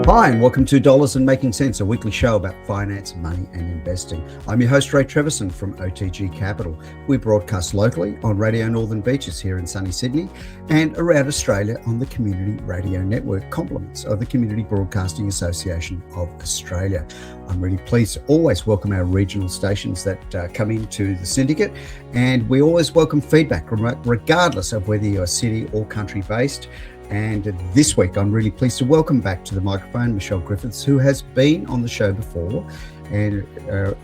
Hi, and welcome to Dollars and Making Sense, a weekly show about finance, money, and investing. I'm your host, Ray Treverson from OTG Capital. We broadcast locally on Radio Northern Beaches here in sunny Sydney and around Australia on the Community Radio Network, compliments of the Community Broadcasting Association of Australia. I'm really pleased to always welcome our regional stations that come into the syndicate, and we always welcome feedback regardless of whether you're city or country based. And this week, I'm really pleased to welcome back to the microphone Michelle Griffiths, who has been on the show before. And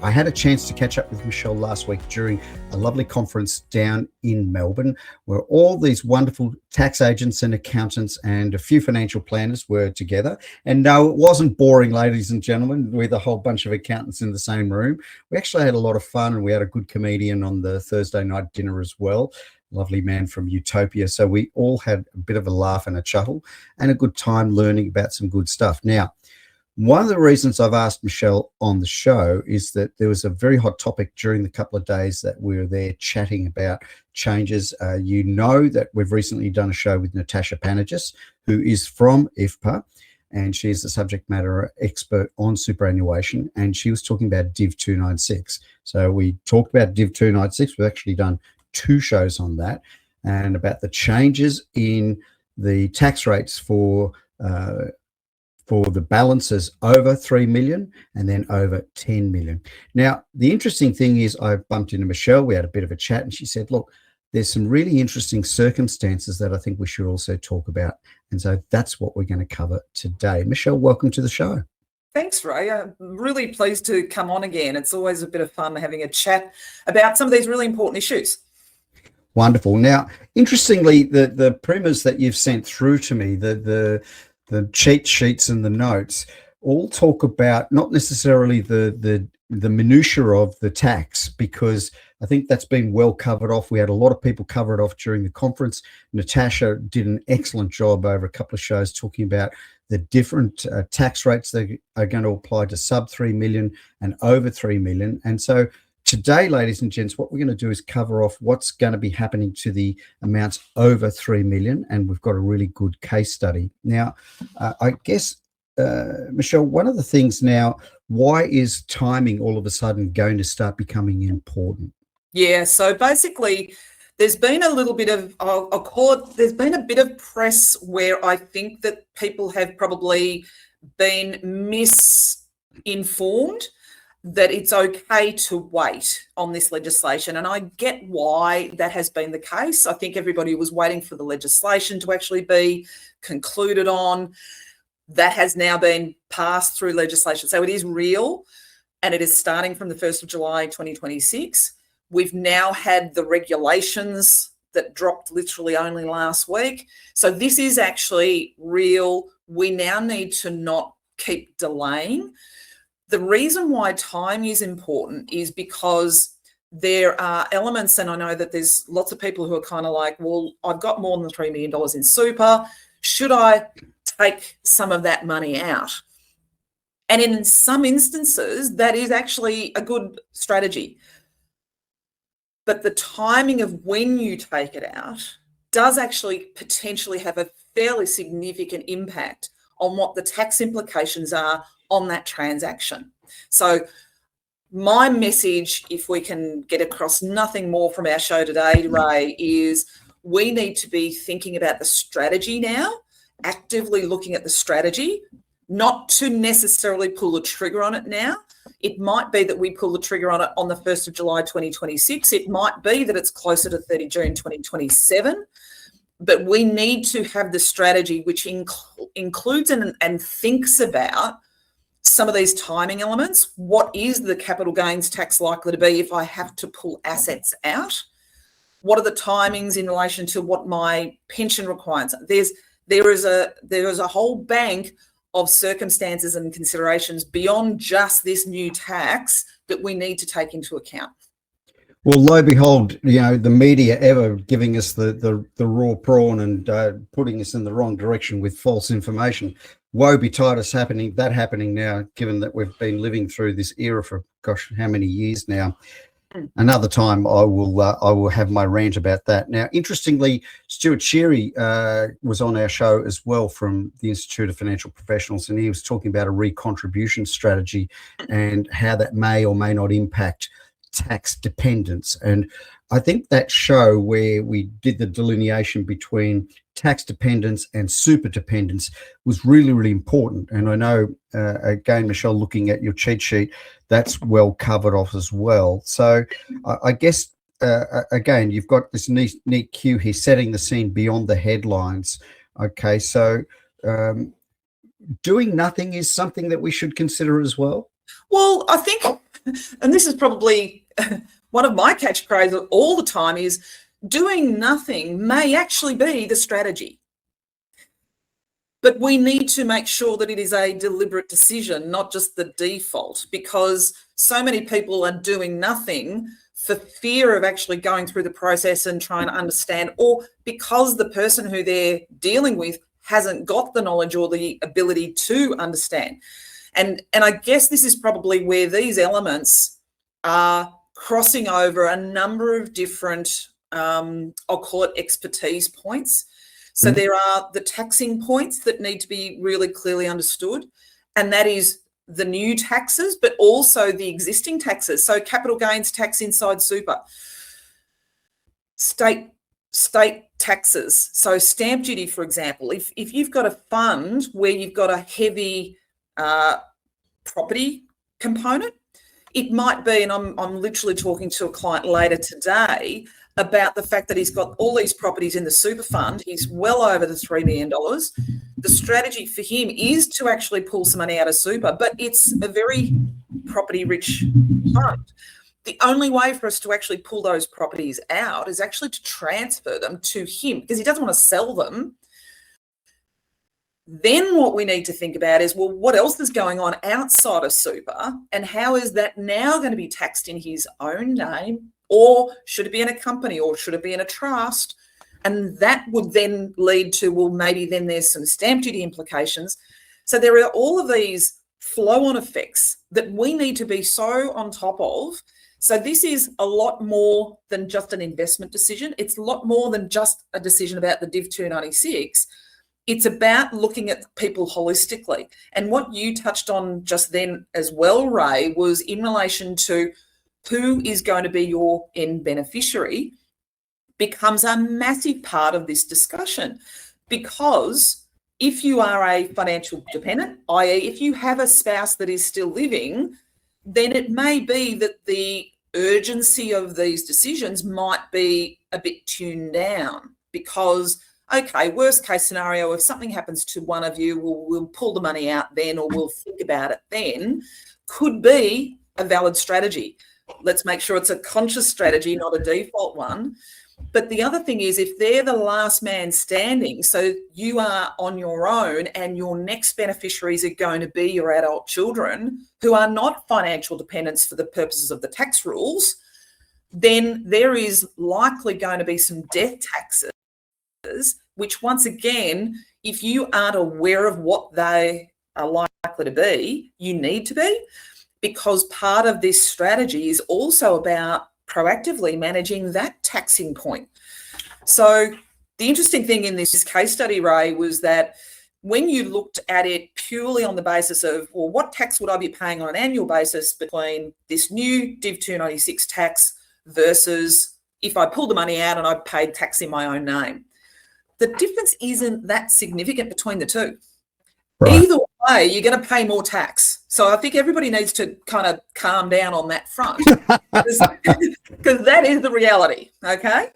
I had a chance to catch up with Michelle last week during a lovely conference down in Melbourne, where all these wonderful tax agents and accountants and a few financial planners were together. And no, it wasn't boring, ladies and gentlemen, with a whole bunch of accountants in the same room. We actually had a lot of fun, and we had a good comedian on the Thursday night dinner as well. Lovely man from Utopia. So we all had a bit of a laugh and a chuckle and a good time learning about some good stuff. Now, one of the reasons I've asked Michelle on the show is that there was a very hot topic during the couple of days that we were there chatting about changes. You know that we've recently done a show with Natasha who is from IFPA, and she is the subject matter expert on superannuation, and she was talking about Div296. So we talked about Div296. We've actually done 2 shows on that, and about the changes in the tax rates for the balances over 3 million and then over 10 million. Now, the interesting thing is I bumped into Michelle. We had a bit of a chat, and she said, look, there's some really interesting circumstances that I think we should also talk about. And so that's what we're going to cover today. Michelle, welcome to the show. Thanks, Ray. I'm really pleased to come on again. It's always a bit of fun having a chat about some of these really important issues. Wonderful. Now, interestingly, the primers that you've sent through to me, the cheat sheets and the notes, all talk about not necessarily the minutiae of the tax, because I think that's been well covered off. We had a lot of people cover it off during the conference. Natasha did an excellent job over a couple of shows talking about the different tax rates that are going to apply to sub 3 million and over 3 million. And so today, ladies and gents, what we're going to do is cover off what's going to be happening to the amounts over 3 million, and we've got a really good case study. Now, I guess, Michelle, one of the things now, why is timing all of a sudden going to start becoming important? Yeah, so basically, there's been a little bit of, I'll call it, there's been a bit of press where I think that people have probably been misinformed that it's okay to wait on this legislation. And I get why that has been the case. I think everybody was waiting for the legislation to actually be concluded on. That has now been passed through legislation. So it is real, and it is starting from the 1st of July, 2026. We've now had the regulations that dropped literally only last week. So this is actually real. We now need to not keep delaying. The reason why time is important is because there are elements, and I know that there's lots of people who are kind of like, well, I've got more than $3 million in super. Should I take some of that money out? And in some instances, that is actually a good strategy. But the timing of when you take it out does actually potentially have a fairly significant impact on what the tax implications are on that transaction. So my message, if we can get across nothing more from our show today, Ray, is we need to be thinking about the strategy now, actively looking at the strategy, not to necessarily pull the trigger on it now. It might be that we pull the trigger on it on the 1st of July, 2026. It might be that it's closer to 30 June, 2027. But we need to have the strategy which includes and thinks about some of these timing elements. What is the capital gains tax likely to be if I have to pull assets out? What are the timings in relation to what my pension requirements are? There is a whole bank of circumstances and considerations beyond just this new tax that we need to take into account. Well, lo behold, the media ever giving us the raw prawn and putting us in the wrong direction with false information. Woe betide us happening now, given that we've been living through this era for, gosh, how many years now. Another time I will have my rant about that. Now, interestingly, Stuart Sheary was on our show as well from the Institute of Financial Professionals, and he was talking about a recontribution strategy and how that may or may not impact tax dependence. And I think that show where we did the delineation between tax dependence and super dependence was really, really important. And I know, again, Michelle, looking at your cheat sheet, that's well covered off as well. So I guess, again, you've got this neat cue here, setting the scene beyond the headlines. Okay, so doing nothing is something that we should consider as well? Well, I think, and this is probably one of my catchphrases all the time, is doing nothing may actually be the strategy. But we need to make sure that it is a deliberate decision, not just the default, because so many people are doing nothing for fear of actually going through the process and trying to understand, or because the person who they're dealing with hasn't got the knowledge or the ability to understand. And I guess this is probably where these elements are crossing over a number of different, I'll call it expertise points. So there are the taxing points that need to be really clearly understood, and that is the new taxes, but also the existing taxes. So capital gains tax inside super, state taxes. So stamp duty, for example, if you've got a fund where you've got a heavy property component, it might be, and I'm literally talking to a client later today about the fact that he's got all these properties in the super fund. He's well over the $3 million. The strategy for him is to actually pull some money out of super, but it's a very property rich fund. The only way for us to actually pull those properties out is actually to transfer them to him, because he doesn't want to sell them. Then what we need to think about is, well, what else is going on outside of super, and how is that now going to be taxed in his own name, or should it be in a company, or should it be in a trust? And that would then lead to, well, maybe then there's some stamp duty implications. So there are all of these flow-on effects that we need to be so on top of. So this is a lot more than just an investment decision. It's a lot more than just a decision about the Div296. It's about looking at people holistically. And what you touched on just then as well, Ray, was in relation to who is going to be your end beneficiary becomes a massive part of this discussion. Because if you are a financial dependent, i.e. if you have a spouse that is still living, then it may be that the urgency of these decisions might be a bit tuned down, because, okay, worst case scenario, if something happens to one of you, we'll pull the money out then, or we'll think about it then, could be a valid strategy. Let's make sure it's a conscious strategy, not a default one. But the other thing is, if they're the last man standing, so you are on your own and your next beneficiaries are going to be your adult children who are not financial dependents for the purposes of the tax rules, then there is likely going to be some death taxes, which once again, if you aren't aware of what they are likely to be, you need to be, because part of this strategy is also about proactively managing that taxing point. So the interesting thing in this case study, Ray, was that when you looked at it purely on the basis of, well, what tax would I be paying on an annual basis between this new Div296 tax versus if I pulled the money out and I paid tax in my own name, the difference isn't that significant between the two. Right. Either way, you're going to pay more tax. So I think everybody needs to kind of calm down on that front, because that is the reality, okay?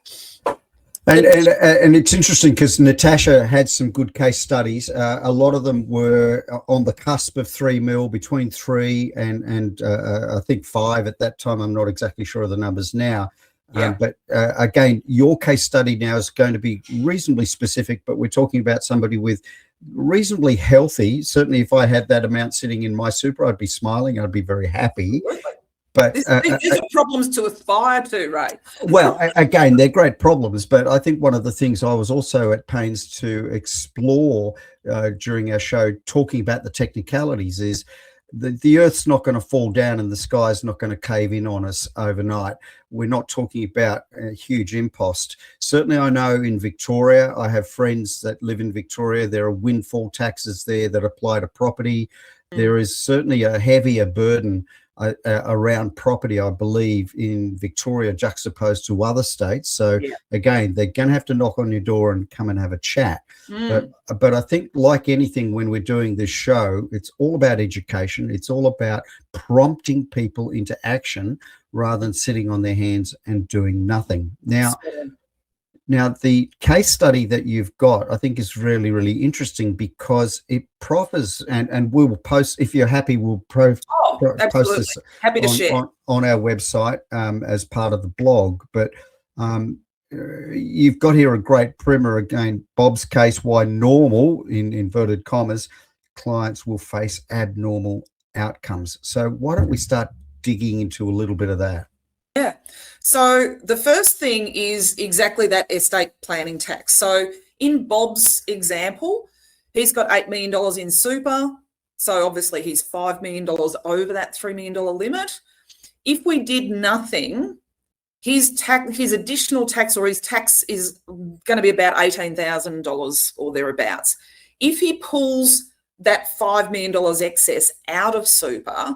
And it's interesting because Natasha had some good case studies. A lot of them were on the cusp of 3 mil, between 3 and I think 5 at that time. I'm not exactly sure of the numbers now. Yeah. But again, your case study now is going to be reasonably specific, but we're talking about somebody with reasonably healthy. Certainly if I had that amount sitting in my super, I'd be smiling. I'd be very happy. But these are problems to aspire to, Ray. Well, again, they're great problems, but I think one of the things I was also at pains to explore during our show, talking about the technicalities, is the earth's not going to fall down and the sky's not going to cave in on us overnight. We're not talking about a huge impost. Certainly, I know in Victoria, I have friends that live in Victoria. There are windfall taxes there that apply to property. There is certainly a heavier burden around property, I believe, in Victoria juxtaposed to other states. So again, they're going to have to knock on your door and come and have a chat. But I think, like anything, when we're doing this show, it's all about education. It's all about prompting people into action rather than sitting on their hands and doing nothing. Now, the case study that you've got, I think, is really, really interesting because it proffers, and we will post, if you're happy, we'll post this happy to share on our website as part of the blog. But you've got here a great primer again, Bob's case, why normal, in inverted commas, clients will face abnormal outcomes. So why don't we start digging into a little bit of that? Yeah. So the first thing is exactly that estate planning tax. So in Bob's example, he's got $8 million in super. So obviously he's $5 million over that $3 million limit. If we did nothing, his additional tax, or his tax, is going to be about $18,000 or thereabouts. If he pulls that $5 million excess out of super,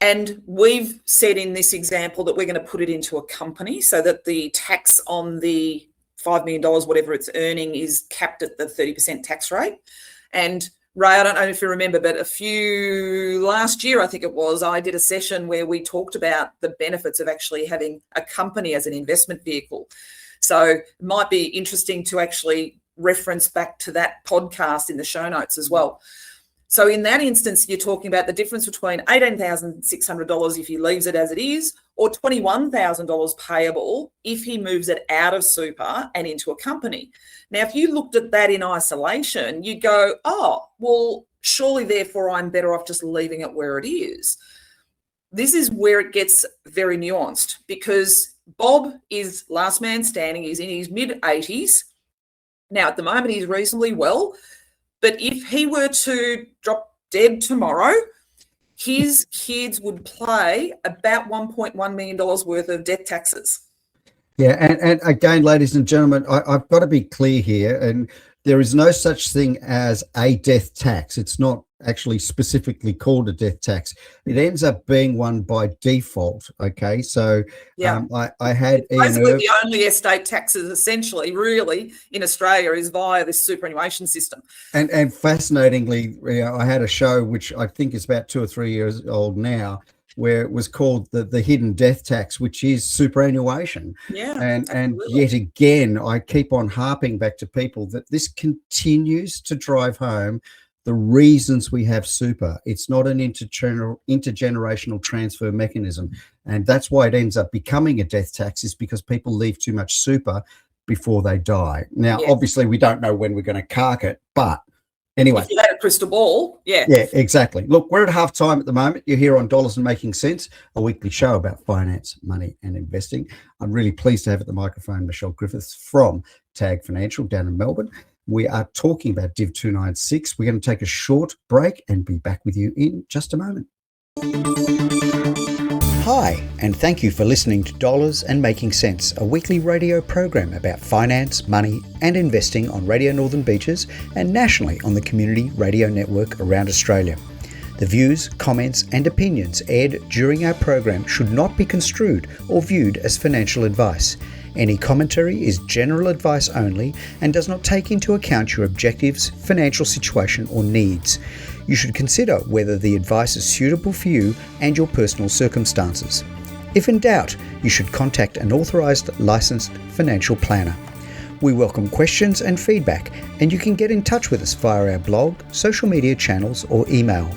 and we've said in this example that we're going to put it into a company so that the tax on the $5 million, whatever it's earning, is capped at the 30% tax rate. And Ray, I don't know if you remember, but last year, I think it was, I did a session where we talked about the benefits of actually having a company as an investment vehicle. So it might be interesting to actually reference back to that podcast in the show notes as well. So in that instance, you're talking about the difference between $18,600 if he leaves it as it is, or $21,000 payable if he moves it out of super and into a company. Now, if you looked at that in isolation, you'd go, oh, well, surely therefore I'm better off just leaving it where it is. This is where it gets very nuanced, because Bob is last man standing. He's in his mid-80s. Now, at the moment, he's reasonably well. But if he were to drop dead tomorrow, his kids would pay about $1.1 million worth of death taxes. Yeah, and again, ladies and gentlemen, I've got to be clear here, and there is no such thing as a death tax. It's not actually specifically called a death tax. It ends up being one by default. Okay, so I had basically the only estate taxes essentially really in Australia is via this superannuation system. And fascinatingly, I had a show which I think is about 2 or 3 years old now, where it was called the hidden death tax, which is superannuation. And yet again, I keep on harping back to people that this continues to drive home the reasons we have super. It's not an intergenerational transfer mechanism. And that's why it ends up becoming a death tax, is because people leave too much super before they die. Now, obviously, we don't know when we're going to cark it, but anyway. If you had a crystal ball, Yeah, exactly. Look, we're at half time at the moment. You're here on Dollars and Making Sense, a weekly show about finance, money and investing. I'm really pleased to have at the microphone Michelle Griffiths from TAG Financial down in Melbourne. We are talking about Div296. We're going to take a short break and be back with you in just a moment. Hi, and thank you for listening to Dollars and Making Sense, a weekly radio program about finance, money and investing on Radio Northern Beaches and nationally on the Community Radio Network around Australia. The views, comments and opinions aired during our program should not be construed or viewed as financial advice. Any commentary is general advice only and does not take into account your objectives, financial situation or needs. You should consider whether the advice is suitable for you and your personal circumstances. If in doubt, you should contact an authorised licensed financial planner. We welcome questions and feedback, and you can get in touch with us via our blog, social media channels or email.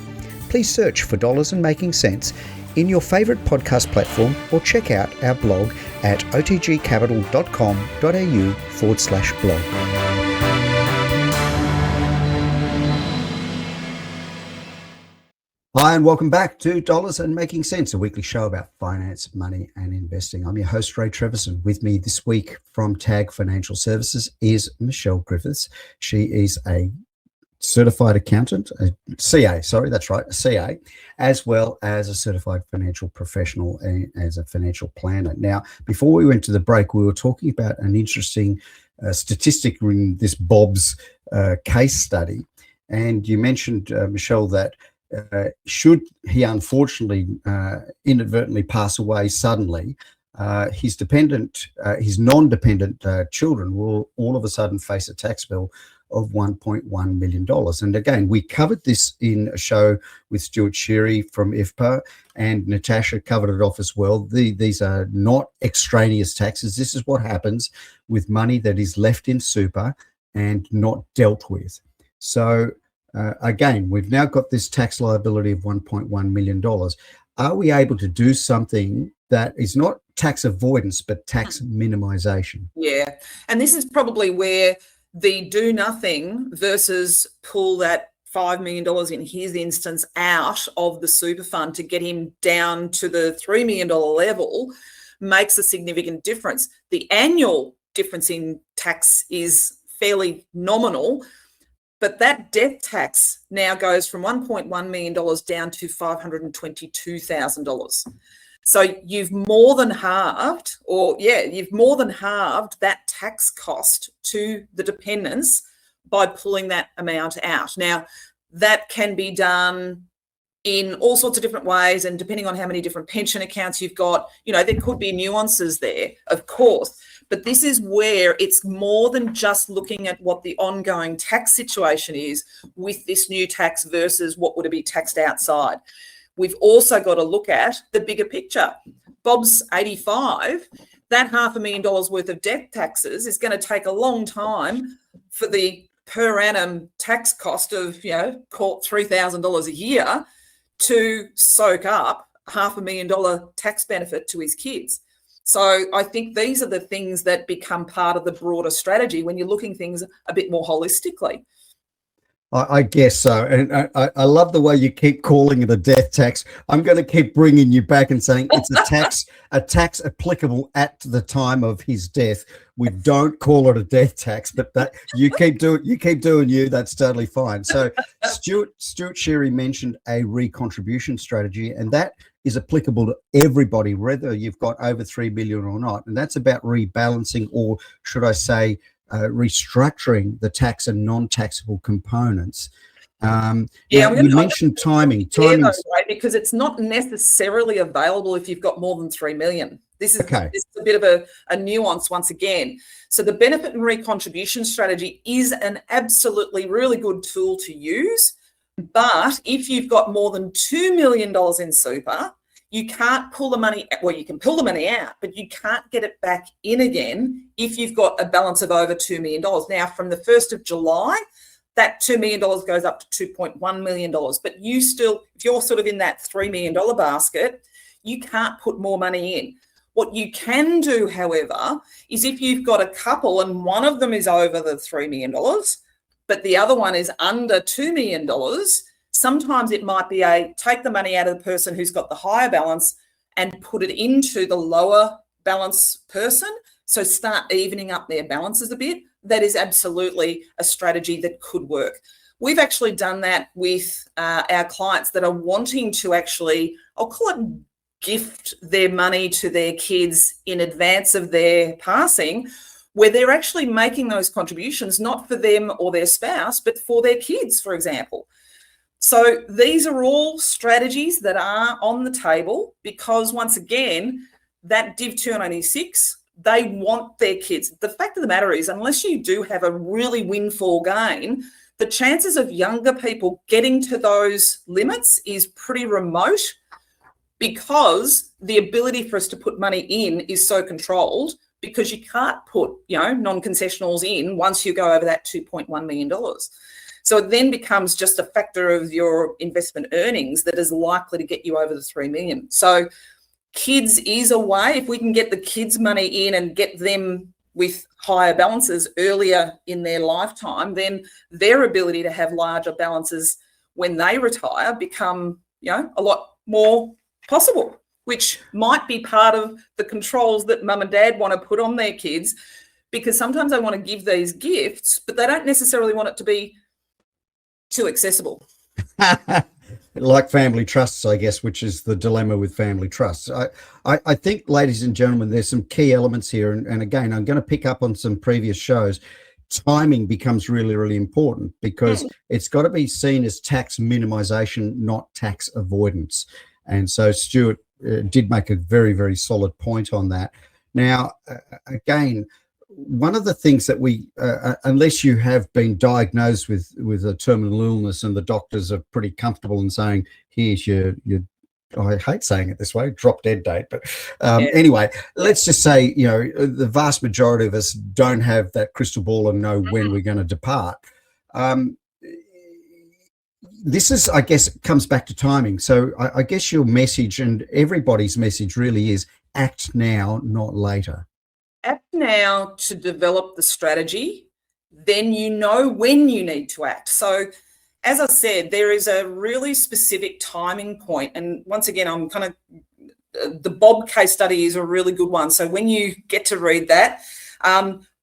Please search for Dollars and Making Sense in your favourite podcast platform or check out our blog at otgcapital.com.au/blog. Hi, and welcome back to Dollars and Making Sense, a weekly show about finance, money and investing. I'm your host, Ray Treverson. With me this week from TAG Financial Services is Michelle Griffiths. She is a certified accountant, a CA, sorry, that's right, a CA, as well as a certified financial professional and as a financial planner. Now, before we went to the break, we were talking about an interesting statistic in this Bob's case study. And you mentioned, Michelle, that should he unfortunately inadvertently pass away suddenly, his non-dependent children will all of a sudden face a tax bill of $1.1 million. And again, we covered this in a show with Stuart Sherry from IFPA, and Natasha covered it off as well. These are not extraneous taxes. This is what happens with money that is left in super and not dealt with. So again, we've now got this tax liability of $1.1 million. Are we able to do something that is not tax avoidance, but tax minimization? Yeah. And this is probably where the do nothing versus pull that $5 million in his instance out of the super fund to get him down to the $3 million level makes a significant difference. The annual difference in tax is fairly nominal, but that death tax now goes from $1.1 million down to $522,000. So you've more than halved, that tax cost to the dependents by pulling that amount out. Now, that can be done in all sorts of different ways, and depending on how many different pension accounts you've got, there could be nuances there, of course. But this is where it's more than just looking at what the ongoing tax situation is with this new tax versus what would it be taxed outside. We've also got to look at the bigger picture. Bob's 85, that $500,000 worth of death taxes is going to take a long time for the per annum tax cost of, call it $3,000 a year to soak up $500,000 tax benefit to his kids. So I think these are the things that become part of the broader strategy when you're looking things a bit more holistically. I guess so. And I love the way you keep calling it a death tax. I'm going to keep bringing you back and saying it's a tax applicable at the time of his death. We don't call it a death tax, but that you keep doing you. That's totally fine. So Stuart Sherry mentioned a recontribution strategy, and that is applicable to everybody, whether you've got over 3 billion or not. And that's about rebalancing, or should I say, restructuring the tax and non-taxable components. You mentioned timing. Right, because it's not necessarily available if you've got more than 3 million. This is a bit of a nuance once again. So the benefit and recontribution strategy is an absolutely really good tool to use. But if you've got more than $2 million in super, you can't pull the money, well, you can pull the money out, but you can't get it back in again if you've got a balance of over $2 million. Now, from the 1st of July, that $2 million goes up to $2.1 million. But you still, if you're sort of in that $3 million basket, you can't put more money in. What you can do, however, is if you've got a couple and one of them is over the $3 million, but the other one is under $2 million, sometimes it might be take the money out of the person who's got the higher balance and put it into the lower balance person. So start evening up their balances a bit. That is absolutely a strategy that could work. We've actually done that with our clients that are wanting to actually, I'll call it gift their money to their kids in advance of their passing, where they're actually making those contributions, not for them or their spouse, but for their kids, for example. So these are all strategies that are on the table because, once again, that Div296, they want their kids. The fact of the matter is, unless you do have a really windfall gain, the chances of younger people getting to those limits is pretty remote because the ability for us to put money in is so controlled because you can't put, non-concessionals in once you go over that $2.1 million. So it then becomes just a factor of your investment earnings that is likely to get you over the 3 million. So kids is a way, if we can get the kids' money in and get them with higher balances earlier in their lifetime, then their ability to have larger balances when they retire become, a lot more possible, which might be part of the controls that mum and dad want to put on their kids, because sometimes they want to give these gifts, but they don't necessarily want it to be too accessible. Like family trusts, I guess, which is the dilemma with family trusts. I think, ladies and gentlemen, there's some key elements here. And again, I'm going to pick up on some previous shows. Timing becomes really, really important because it's got to be seen as tax minimization, not tax avoidance. And so Stuart did make a very, very solid point on that. Now, again, one of the things that we, unless you have been diagnosed with a terminal illness and the doctors are pretty comfortable in saying, here's your I hate saying it this way, drop dead date. But anyway, let's just say, the vast majority of us don't have that crystal ball and know when we're going to depart. This is, I guess, comes back to timing. So I guess your message and everybody's message really is act now, not later. Act now to develop the strategy, then you know when you need to act. So as I said, there is a really specific timing point. And once again, the Bob case study is a really good one. So when you get to read that,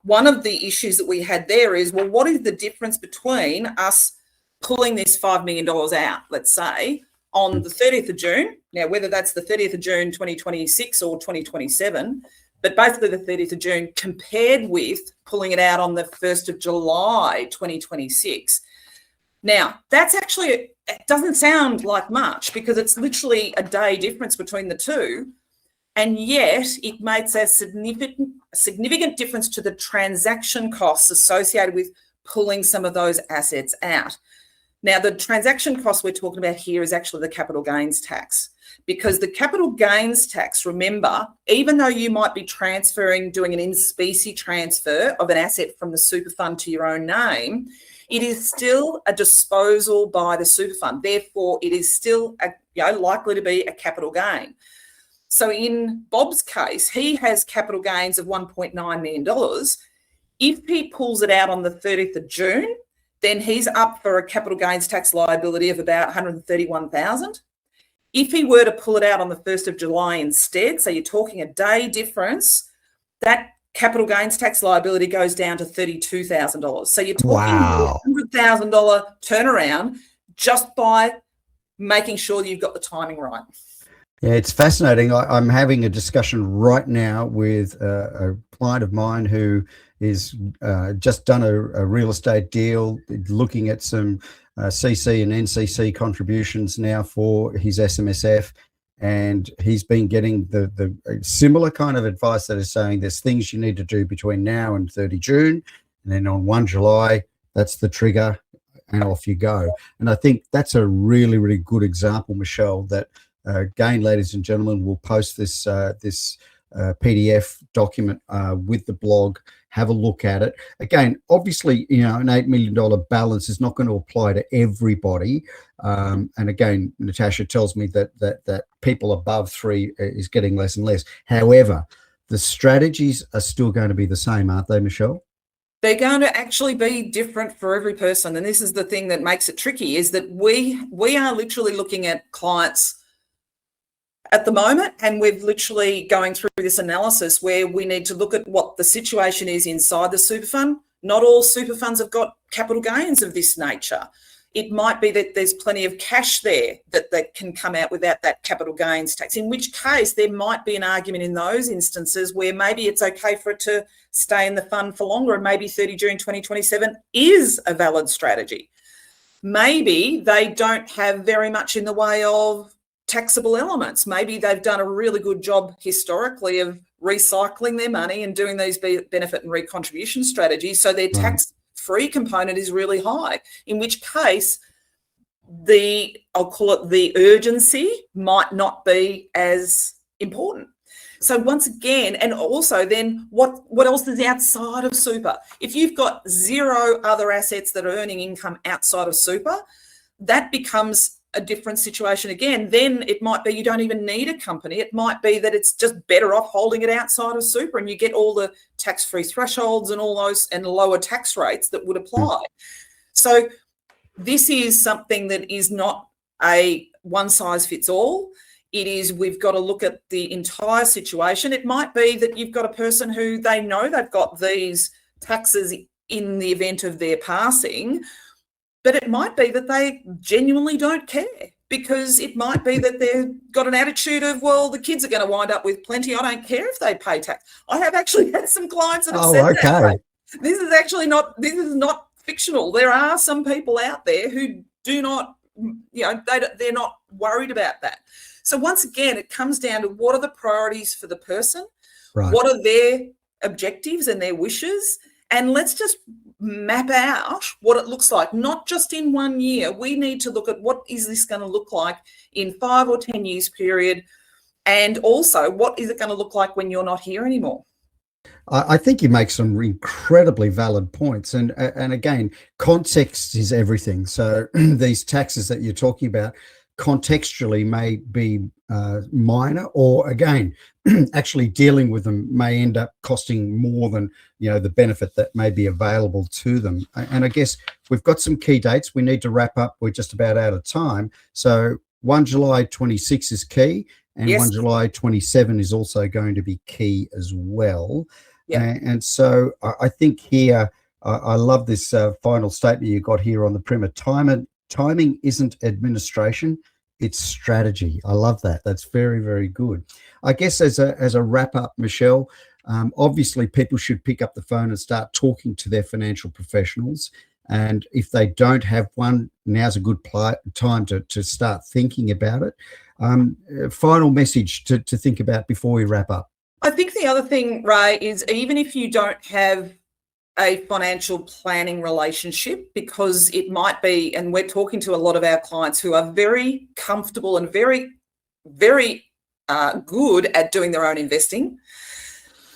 one of the issues that we had there is, well, what is the difference between us pulling this $5 million out, let's say, on the 30th of June? Now, whether that's the 30th of June, 2026 or 2027, but basically the 30th of June compared with pulling it out on the 1st of July, 2026. Now, that's actually, it doesn't sound like much because it's literally a day difference between the two. And yet it makes a significant difference to the transaction costs associated with pulling some of those assets out. Now, the transaction cost we're talking about here is actually the capital gains tax, because the capital gains tax, remember, even though you might be doing an in specie transfer of an asset from the super fund to your own name, it is still a disposal by the super fund. Therefore, it is still likely to be a capital gain. So in Bob's case, he has capital gains of $1.9 million. If he pulls it out on the 30th of June, then he's up for a capital gains tax liability of about $131,000. If he were to pull it out on the 1st of July instead, so you're talking a day difference, that capital gains tax liability goes down to $32,000. So you're talking a $100,000 turnaround just by making sure you've got the timing right. Yeah, it's fascinating. I'm having a discussion right now with a client of mine who is just done a real estate deal, looking at some CC and NCC contributions now for his SMSF. And he's been getting the similar kind of advice that is saying there's things you need to do between now and 30 June. And then on 1 July, that's the trigger and off you go. And I think that's a really, really good example, Michelle, that again, ladies and gentlemen, we'll post this PDF document with the blog. Have a look at it. Again, obviously, an $8 million balance is not going to apply to everybody. And again, Natasha tells me that people above 3 is getting less and less. However, the strategies are still going to be the same, aren't they, Michelle? They're going to actually be different for every person. And this is the thing that makes it tricky, is that we are literally looking at clients at the moment, and we're literally going through this analysis where we need to look at what the situation is inside the super fund. Not all super funds have got capital gains of this nature. It might be that there's plenty of cash there that can come out without that capital gains tax, in which case there might be an argument in those instances where maybe it's okay for it to stay in the fund for longer, and maybe 30 June 2027 is a valid strategy. Maybe they don't have very much in the way of taxable elements. Maybe they've done a really good job historically of recycling their money and doing these benefit and recontribution strategies, so their tax-free component is really high, in which case I'll call it the urgency might not be as important. So once again, and also then what else is outside of super? If you've got zero other assets that are earning income outside of super, that becomes a different situation again. Then it might be you don't even need a company. It might be that it's just better off holding it outside of super, and you get all the tax-free thresholds and all those and lower tax rates that would apply. So this is something that is not a one size fits all. It is, we've got to look at the entire situation. It might be that you've got a person who they know they've got these taxes in the event of their passing, But it might be that they genuinely don't care, because it might be that they've got an attitude of, well, the kids are going to wind up with plenty. I don't care if they pay tax. I have actually had some clients that have said that. This is actually not, this is not fictional. There are some people out there who do not, they're not worried about that. So once again, it comes down to what are the priorities for the person? Right. What are their objectives and their wishes? And let's just map out what it looks like, not just in 1 year. We need to look at what is this going to look like in 5 or 10 years period, and also what is it going to look like when you're not here anymore. I think you make some incredibly valid points, and again, context is everything. So these taxes that you're talking about contextually may be minor, or again, actually dealing with them may end up costing more than the benefit that may be available to them. And I guess we've got some key dates. We need to wrap up. We're just about out of time. So 1 July 26 is key, and yes, 1 July 27 is also going to be key as well. Yep. And so I think here, I love this final statement you got here on the primer. Timing isn't administration, it's strategy. I love that. That's very, very good. I guess as a wrap up, Michelle, obviously people should pick up the phone and start talking to their financial professionals. And if they don't have one, now's a good time to start thinking about it. Final message to think about before we wrap up. I think the other thing, Ray, is even if you don't have a financial planning relationship, because it might be, and we're talking to a lot of our clients who are very comfortable and very, very good at doing their own investing,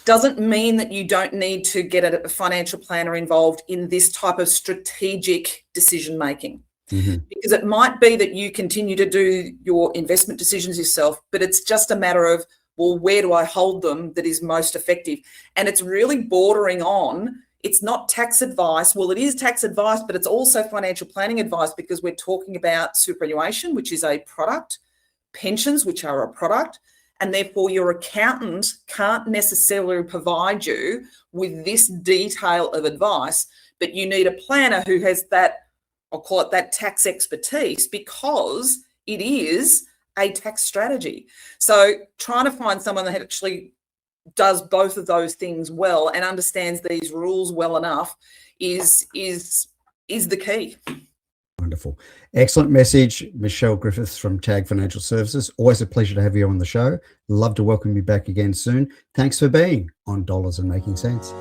doesn't mean that you don't need to get a financial planner involved in this type of strategic decision making. Mm-hmm. Because it might be that you continue to do your investment decisions yourself, but it's just a matter of, well, where do I hold them that is most effective? And it's really bordering on, it's not tax advice. Well, it is tax advice, but it's also financial planning advice, because we're talking about superannuation, which is a product, pensions, which are a product, and therefore your accountant can't necessarily provide you with this detail of advice, but you need a planner who has that, I'll call it that tax expertise, because it is a tax strategy. So trying to find someone that actually does both of those things well and understands these rules well enough is the key. Wonderful. Excellent message, Michelle Griffiths from TAG Financial Services. Always a pleasure to have you on the show. Love to welcome you back again soon. Thanks for being on Dollars and Making Sense.